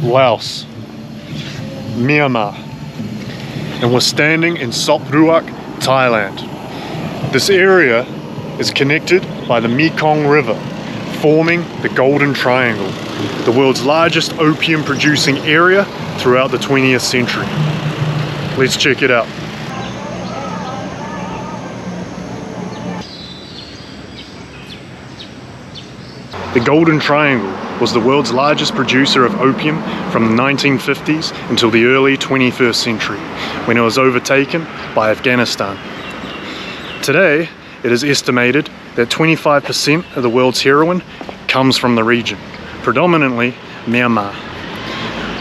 Laos, Myanmar, and we're standing in Sop Ruak, Thailand. This area is connected by the Mekong River, forming the Golden Triangle, the world's largest opium producing area throughout the 20th century. Let's check it out. The Golden Triangle was the world's largest producer of opium from the 1950s until the early 21st century, when it was overtaken by Afghanistan. Today, it is estimated that 25% of the world's heroin comes from the region, predominantly Myanmar,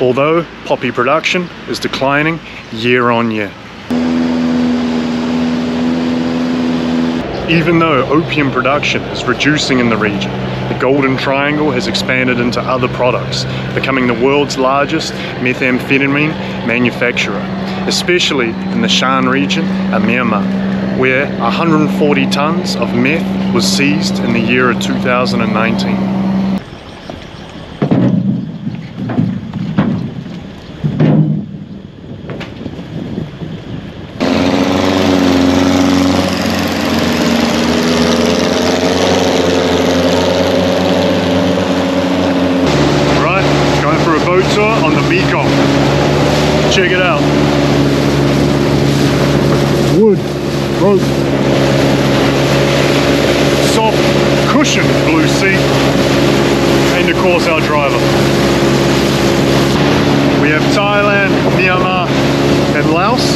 although poppy production is declining year on year. Even though opium production is reducing in the region, the Golden Triangle has expanded into other products, becoming the world's largest methamphetamine manufacturer, especially in the Chiang region of Myanmar, where 140 tons of meth was seized in the year of 2019. On the Mekong. Check it out. Wood, rope, soft, cushioned blue seat, and of course our driver. We have Thailand, Myanmar, and Laos,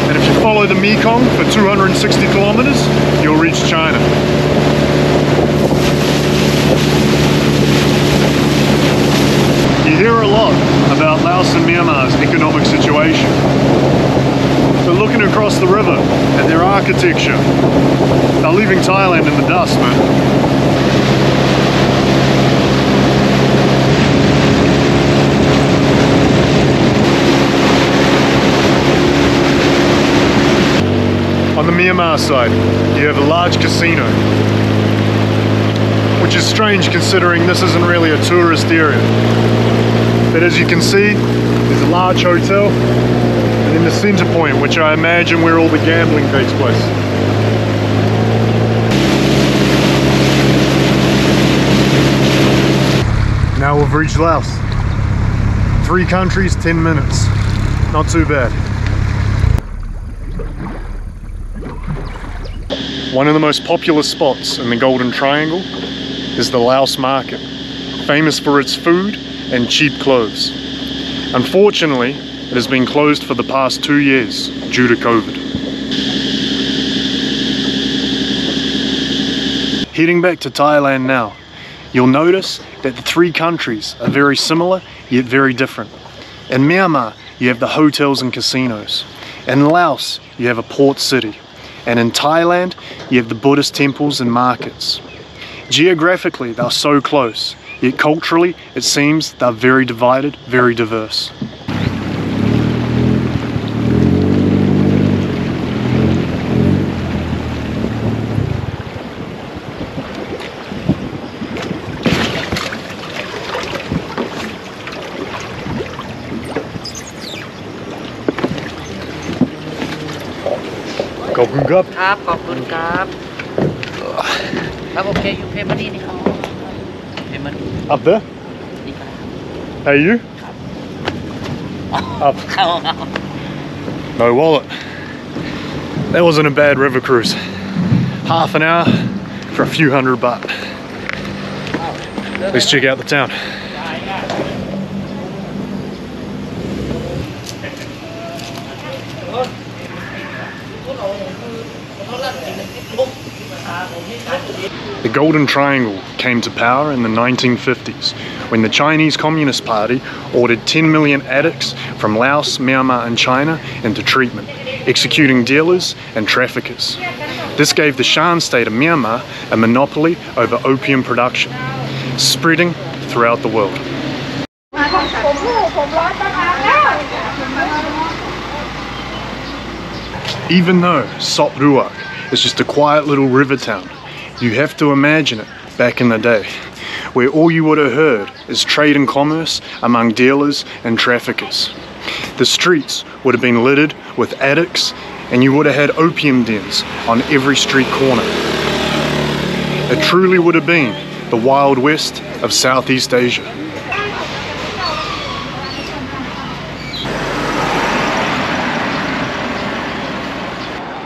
and if you follow the Mekong for 260 kilometers, you'll reach China. You hear a lot about Laos and Myanmar's economic situation, but looking across the river at their architecture, they're leaving Thailand in the dust, man. On the Myanmar side, you have a large casino, which is strange considering this isn't really a tourist area. But as you can see, there's a large hotel, and then the center point, which I imagine where all the gambling takes place. Now we've reached Laos. 3 countries, 10 minutes. Not too bad. One of the most popular spots in the Golden Triangle is the Laos market, famous for its food and cheap clothes. Unfortunately, it has been closed for the past 2 years due to COVID. Heading back to Thailand now, you'll notice that the 3 countries are very similar yet very different. In Myanmar, you have the hotels and casinos. In Laos, you have a port city. And in Thailand, you have the Buddhist temples and markets. Geographically, they're so close, yet culturally, it seems they're very divided, very diverse. Khop khun krap. ขอบคุณครับครับโอเคอยู่เพมันนี่นี่เขาเพมัน Up there? นี่ครับ Hey you? Up. เข้า No wallet. That wasn't a bad river cruise. Half an hour for a few hundred baht. Let's check out the town. The Golden Triangle came to power in the 1950s when the Chinese Communist Party ordered 10 million addicts from Laos, Myanmar and China into treatment, executing dealers and traffickers. This gave the Shan state of Myanmar a monopoly over opium production, spreading throughout the world. Even though Sop Ruak is just a quiet little river town, you have to imagine it back in the day, where all you would have heard is trade and commerce among dealers and traffickers. The streets would have been littered with addicts, and you would have had opium dens on every street corner. It truly would have been the Wild West of Southeast Asia.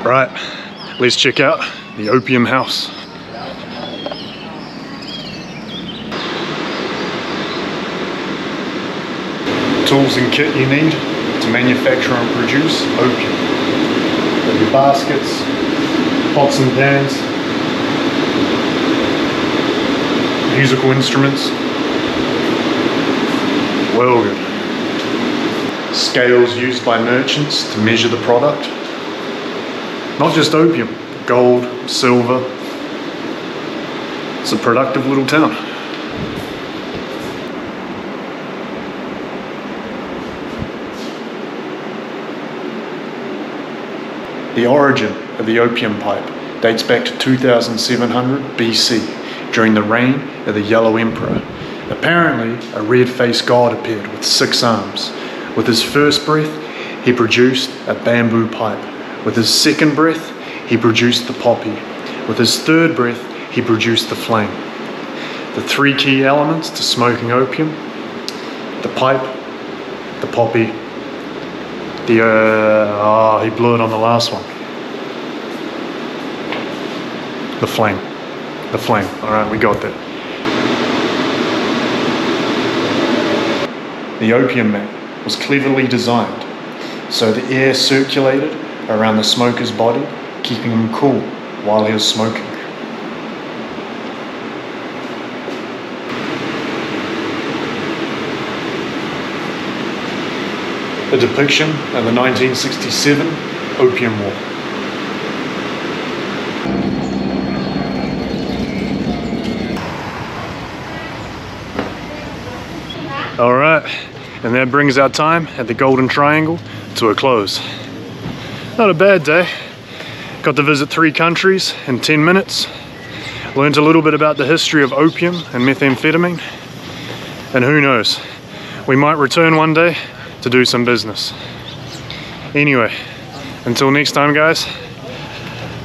Right, let's check out the opium house. Tools and kit you need to manufacture and produce opium. Got your baskets, pots and pans, musical instruments, well good. Scales used by merchants to measure the product. Not just opium, gold, silver. It's a productive little town. The origin of the opium pipe dates back to 2700 BC during the reign of the Yellow Emperor. Apparently, a red-faced god appeared with 6 arms. With his first breath, he produced a bamboo pipe. With his second breath, he produced the poppy. With his third breath, he produced the flame. The 3 key elements to smoking opium: the pipe, the poppy, he blew it on the last one. The flame. The flame. Alright, we got that. The opium mat was cleverly designed so the air circulated around the smoker's body, keeping him cool while he was smoking. A depiction of the 1967 Opium War. Alright, and that brings our time at the Golden Triangle to a close. Not a bad day. Got to visit 3 countries in 10 minutes. Learned a little bit about the history of opium and methamphetamine. And who knows, we might return one day to do some business. Anyway, until next time guys,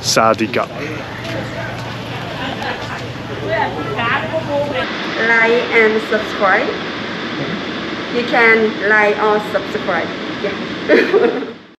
Sadika. Like and subscribe. You can like or subscribe. Yeah.